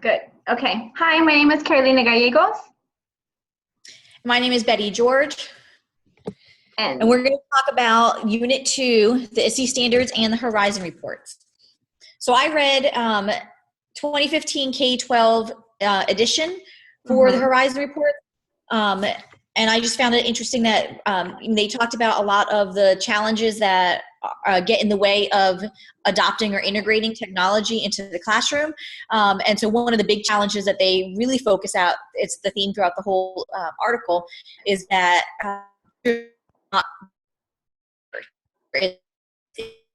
Good. Okay. Hi, my name is Carolina Gallegos. My name is Betty George, and And we're going to talk about Unit 2, the ISTE standards and the Horizon reports. So I read 2015 K-12 edition for the Horizon report, and I just found it interesting that they talked about a lot of the challenges that get in the way of adopting or integrating technology into the classroom. And so one of the big challenges that they really focus out, it's the theme throughout the whole article, is that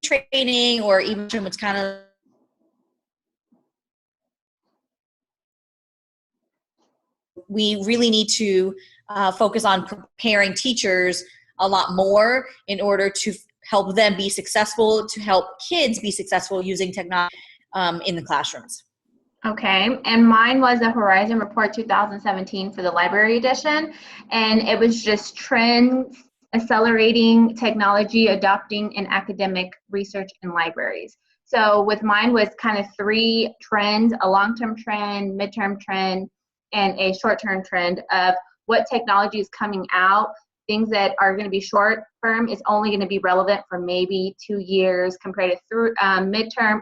training or even what's kind of we really need to focus on preparing teachers a lot more in order to help them be successful, to help kids be successful using technology in the classrooms. okay, and mine was the Horizon Report 2017 for the library edition, and it was just trends accelerating technology adopting in academic research in libraries. So with mine was kind of three trends: a long-term trend, midterm trend, and a short-term trend of what technology is coming out. Things that are going to be short term is only going to be relevant for maybe 2 years compared to through midterm.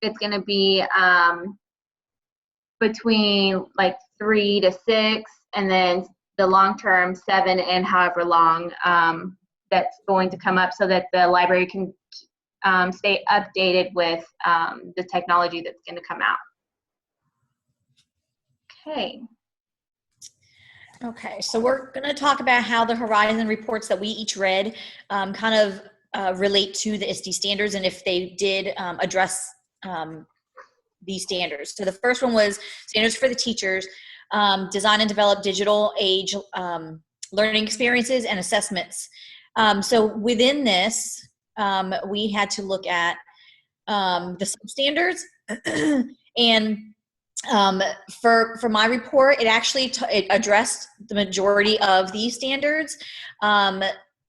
It's going to be between like 3 to 6, and then the long term 7 and however long that's going to come up, so that the library can stay updated with the technology that's going to come out. Okay, so we're going to talk about how the Horizon reports that we each read kind of relate to the ISTE standards and if they did address these standards. So the first one was standards for the teachers, design and develop digital age learning experiences and assessments. So within this, we had to look at the substandards and for my report, it actually it addressed the majority of these standards.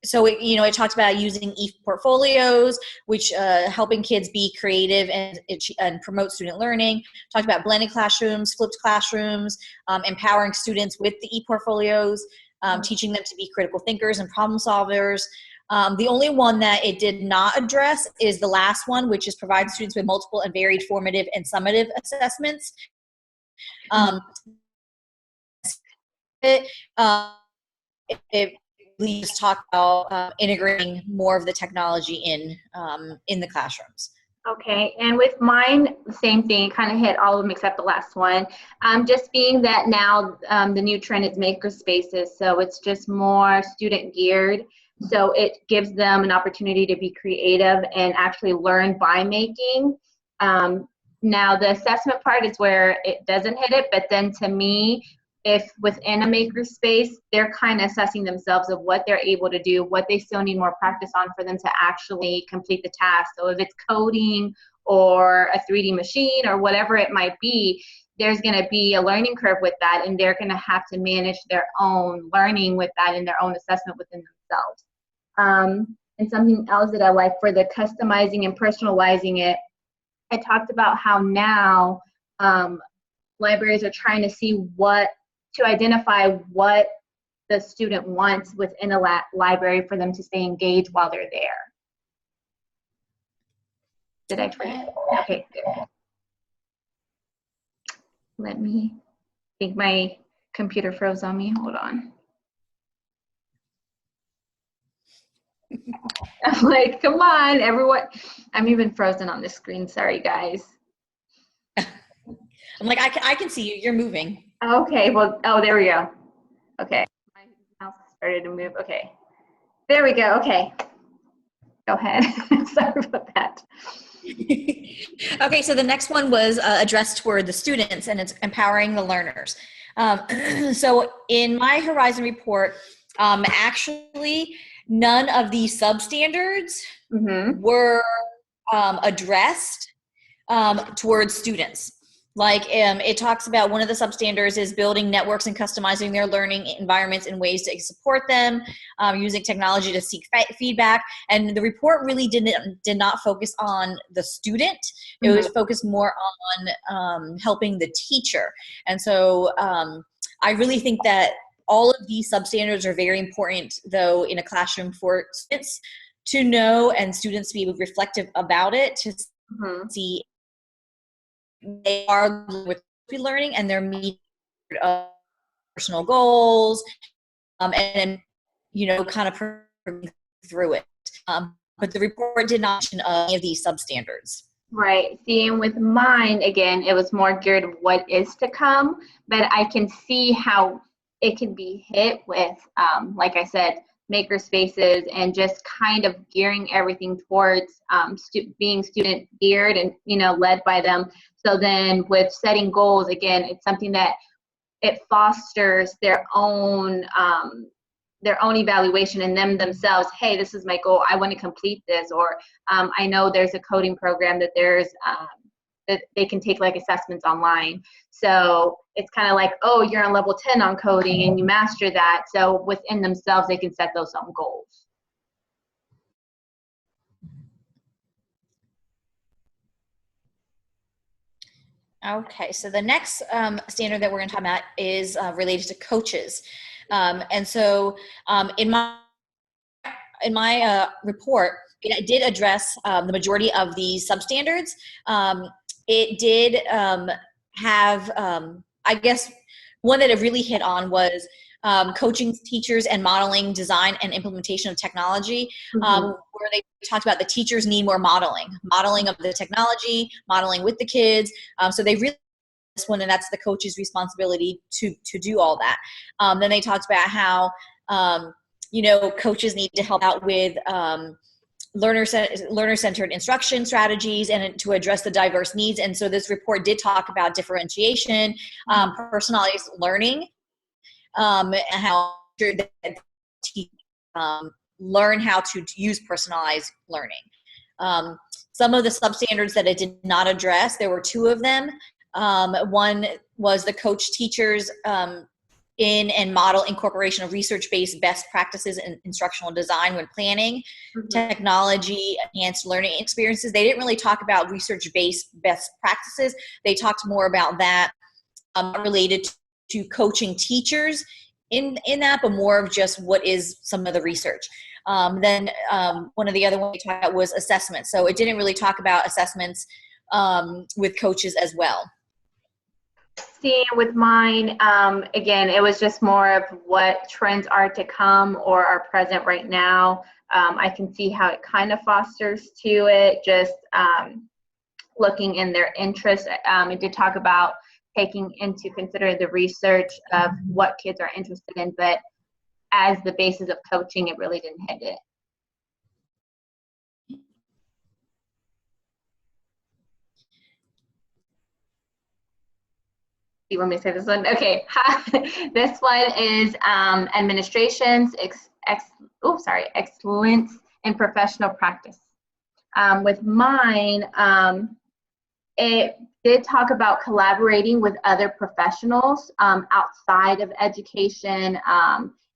So it talked about using e-portfolios, which helping kids be creative and promote student learning. Talked about blended classrooms, flipped classrooms, empowering students with the e-portfolios, teaching them to be critical thinkers and problem solvers. The only one that it did not address is the last one, which is provide students with multiple and varied formative and summative assessments. It really just talk about integrating more of the technology in the classrooms. Okay, and with mine, the same thing, kind of hit all of them except the last one. Just being that now the new trend is maker spaces, so it's just more student geared. So it gives them an opportunity to be creative and actually learn by making. Now the assessment part is where it doesn't hit it, but then to me, if within a makerspace, they're kind of assessing themselves of what they're able to do, what they still need more practice on for them to actually complete the task. So if it's coding or a 3D machine or whatever it might be, there's going to be a learning curve with that, and they're going to have to manage their own learning with that and their own assessment within themselves. And something else that I like for the customizing and personalizing it, I talked about how now libraries are trying to identify what the student wants within a library for them to stay engaged while they're there. Did I try it? Okay, good. Let me think my computer froze on me. Hold on. I'm like, come on, everyone. I'm even frozen on the screen. Sorry, guys. I'm like, I can see you. You're moving. Okay, well, oh, there we go. Okay, my mouse started to move. Okay, there we go. Okay, go ahead. Sorry about that. Okay, so the next one was addressed toward the students, and it's empowering the learners. So in my Horizon report, actually, none of these substandards were addressed towards students. It talks about one of the substandards is building networks and customizing their learning environments in ways to support them, using technology to seek feedback. And the report really did not focus on the student. It was focused more on helping the teacher. And so I really think that all of these substandards are very important, though, in a classroom for students to know and students to be reflective about it, to see they are with learning and they're meeting personal goals, and kind of through it. But the report did not mention any of these substandards. Right. See, and with mine, again, it was more geared what is to come, but I can see how it can be hit with, like I said, maker spaces and just kind of gearing everything towards being student geared and, led by them. So then with setting goals, again, it's something that it fosters their own evaluation in themselves. Hey, this is my goal. I want to complete this. Or I know there's a coding program that that they can take like assessments online. So it's kind of like, oh, you're on level 10 on coding and you master that. So within themselves, they can set those own goals. Okay, so the next standard that we're going to talk about is related to coaches. And so in my report, it did address the majority of these substandards. It did have, I guess, one that it really hit on was coaching teachers and modeling design and implementation of technology, where they talked about the teachers need more modeling of the technology, modeling with the kids. So they really this one, and that's the coach's responsibility to do all that. Then they talked about how coaches need to help out with learner-centered instruction strategies and to address the diverse needs. And so this report did talk about differentiation, personalized learning, and how that learn how to use personalized learning. Some of the substandards that it did not address, there were two of them. One was the coach teachers in and model incorporation of research-based best practices in instructional design when planning, technology, enhanced learning experiences. They didn't really talk about research-based best practices. They talked more about that related to coaching teachers in that, but more of just what is some of the research. Then one of the other ones we talked about was assessments. So it didn't really talk about assessments with coaches as well. See, with mine, again, it was just more of what trends are to come or are present right now. I can see how it kind of fosters to it, just looking in their interest. It did talk about taking into consider the research of what kids are interested in, but as the basis of coaching, it really didn't hit it. You want me to say this one? Okay. This one is administration's excellence in professional practice. With mine, it did talk about collaborating with other professionals outside of education.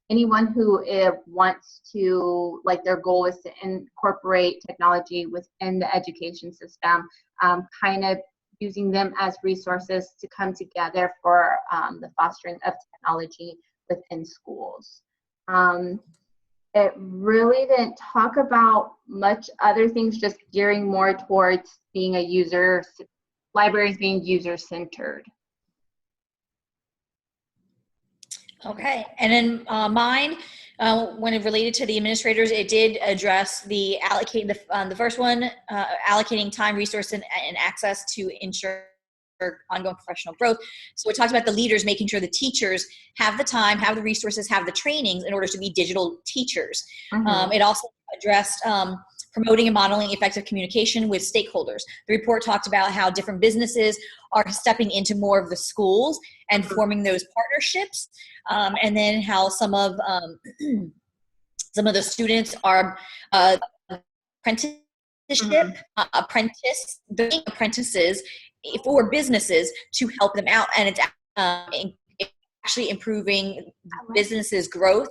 Anyone who wants to, like, their goal is to incorporate technology within the education system, kind of using them as resources to come together for the fostering of technology within schools. It really didn't talk about much other things, just gearing more towards being libraries being user-centered. Okay, and then mine, when it related to the administrators, it did address the first one, allocating time, resource, and access to ensure ongoing professional growth. So we talked about the leaders making sure the teachers have the time, have the resources, have the trainings in order to be digital teachers. It also addressed promoting and modeling effective communication with stakeholders. The report talked about how different businesses are stepping into more of the schools and forming those partnerships, and then how some of the students are being apprentices for businesses to help them out, and it's actually improving businesses' growth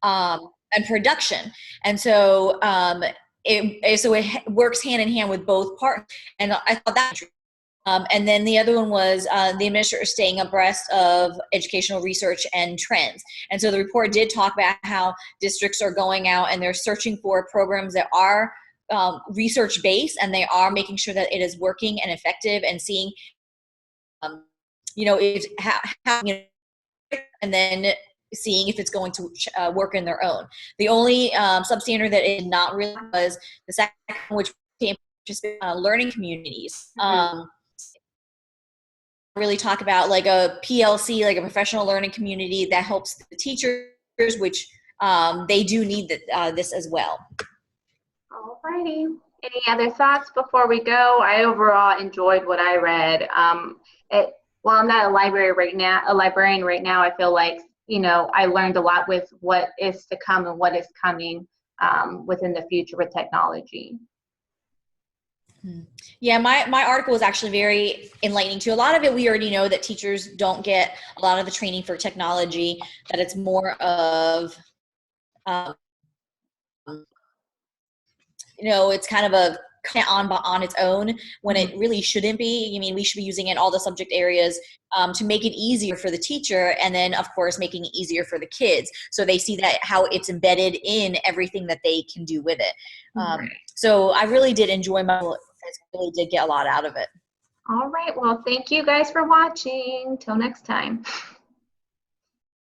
and production. And so it works hand in hand with both parts. And I thought that. And then the other one was the administrator staying abreast of educational research and trends. And so the report did talk about how districts are going out and they're searching for programs that are research-based, and they are making sure that it is working and effective, and seeing, and then seeing if it's going to work in their own. The only substandard that it did not really was the second, which came just learning communities. Really talk about like a PLC, like a professional learning community that helps the teachers, which they do need this as well. Alrighty. Any other thoughts before we go? I overall enjoyed what I read. While I'm not a librarian right now, I feel like, I learned a lot with what is to come and what is coming within the future with technology. Yeah, my article was actually very enlightening too. A lot of it, we already know that teachers don't get a lot of the training for technology, that it's more of, it's kind of a on its own, when it really shouldn't be. I mean, we should be using it in all the subject areas to make it easier for the teacher, and then of course making it easier for the kids, so they see that how it's embedded in everything that they can do with it. So I really did enjoy I really did get a lot out of it. All right. Well, thank you guys for watching. Till next time.